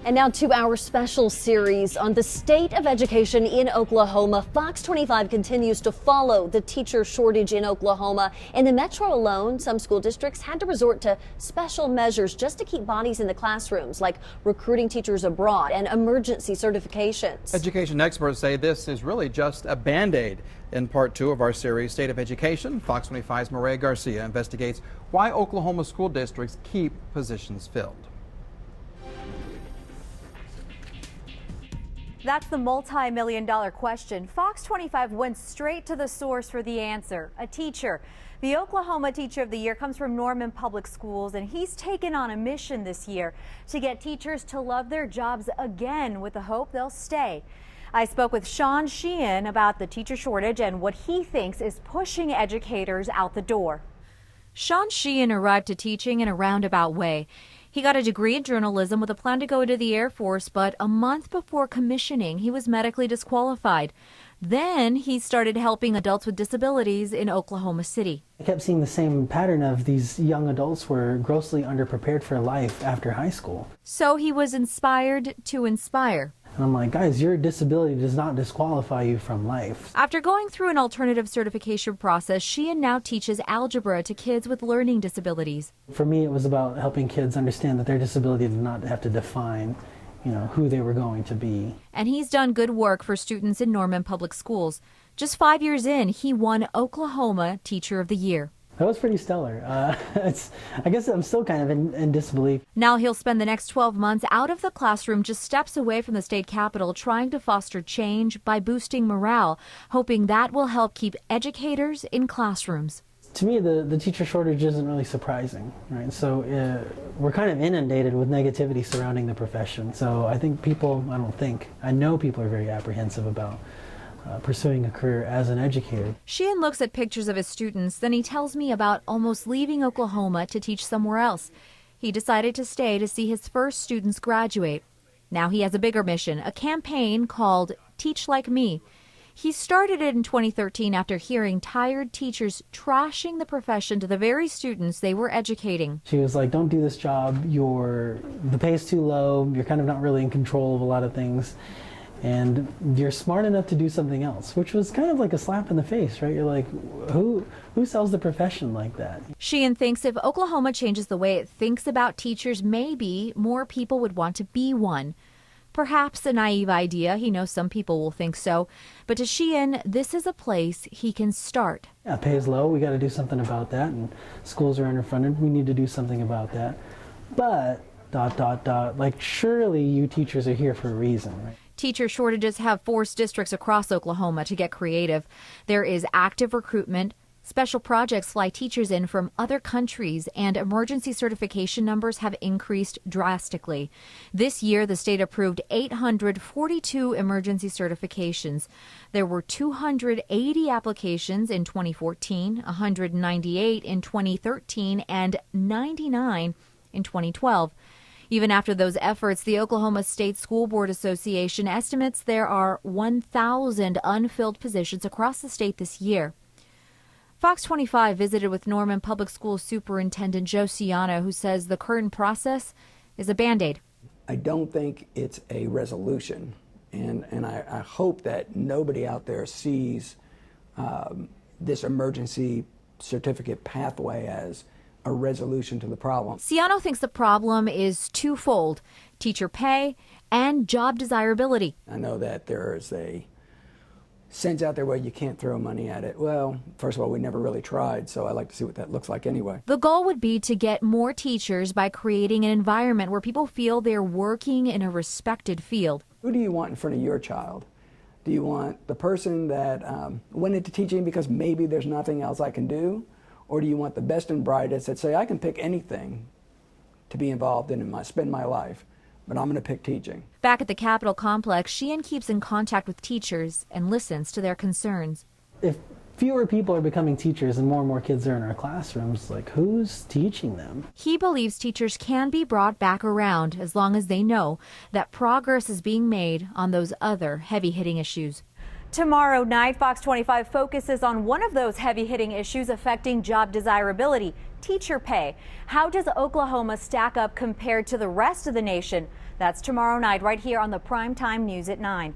And now to our special series on the state of education in Oklahoma. Fox 25 continues to follow the teacher shortage in Oklahoma. In the metro alone, some school districts had to resort to special measures just to keep bodies in the classrooms, like recruiting teachers abroad and emergency certifications. Education experts say this is really just a Band-Aid. In part 2 of our series, State of Education, Fox 25's Maria Garcia investigates why Oklahoma school districts keep positions filled. That's the multi-million-dollar question. Fox 25 went straight to the source for the answer, a teacher. The Oklahoma Teacher of the Year comes from Norman Public Schools, and he's taken on a mission this year to get teachers to love their jobs again with the hope they'll stay. I spoke with Sean Sheehan about the teacher shortage and what he thinks is pushing educators out the door. Sean Sheehan arrived to teaching in a roundabout way. He got a degree in journalism with a plan to go into the Air Force, but a month before commissioning, he was medically disqualified. Then he started helping adults with disabilities in Oklahoma City. I kept seeing the same pattern of these young adults were grossly underprepared for life after high school. So he was inspired to inspire. And I'm like, guys, your disability does not disqualify you from life. After going through an alternative certification process, Sheehan now teaches algebra to kids with learning disabilities. For me, it was about helping kids understand that their disability did not have to define, who they were going to be. And he's done good work for students in Norman Public Schools. Just 5 years in, he won Oklahoma Teacher of the Year. That was pretty stellar. I guess I'm still kind of in disbelief. Now he'll spend the next 12 months out of the classroom, just steps away from the state capitol, trying to foster change by boosting morale, hoping that will help keep educators in classrooms. To me, the teacher shortage isn't really surprising, right? So we're kind of inundated with negativity surrounding the profession. So I know people are very apprehensive about pursuing a career as an educator. Sheehan looks at pictures of his students, then he tells me about almost leaving Oklahoma to teach somewhere else. He decided to stay to see his first students graduate. Now he has a bigger mission, a campaign called Teach Like Me. He started it in 2013 after hearing tired teachers trashing the profession to the very students they were educating. She was like, don't do this job, the pay's too low, you're kind of not really in control of a lot of things. And you're smart enough to do something else, which was kind of like a slap in the face, right? You're like, who sells the profession like that? Sheehan thinks if Oklahoma changes the way it thinks about teachers, maybe more people would want to be one. Perhaps a naive idea. He knows some people will think so. But to Sheehan, this is a place he can start. Yeah, pay is low. We got to do something about that. And schools are underfunded. We need to do something about that. But, ... like, surely you teachers are here for a reason, right? Teacher shortages have forced districts across Oklahoma to get creative. There is active recruitment. Special projects fly teachers in from other countries, and emergency certification numbers have increased drastically. This year, the state approved 842 emergency certifications. There were 280 applications in 2014, 198 in 2013, and 99 in 2012. Even after those efforts, the Oklahoma State School Board Association estimates there are 1,000 unfilled positions across the state this year. Fox 25 visited with Norman Public Schools Superintendent Joe Ciano, who says the current process is a Band-Aid. I don't think it's a resolution, and I hope that nobody out there sees this emergency certificate pathway as a resolution to the problem. Ciano thinks the problem is twofold: teacher pay and job desirability. I know that there is a sense out there where you can't throw money at it. Well, first of all, we never really tried, so I like to see what that looks like anyway. The goal would be to get more teachers by creating an environment where people feel they're working in a respected field. Who do you want in front of your child? Do you want the person that went into teaching because maybe there's nothing else I can do? Or do you want the best and brightest that say, I can pick anything to be involved in spend my life, but I'm going to pick teaching? Back at the Capitol complex, Sheehan keeps in contact with teachers and listens to their concerns. If fewer people are becoming teachers and more kids are in our classrooms, like, who's teaching them? He believes teachers can be brought back around as long as they know that progress is being made on those other heavy-hitting issues. Tomorrow night, Fox 25 focuses on one of those heavy-hitting issues affecting job desirability, teacher pay. How does Oklahoma stack up compared to the rest of the nation? That's tomorrow night right here on the Primetime News at 9.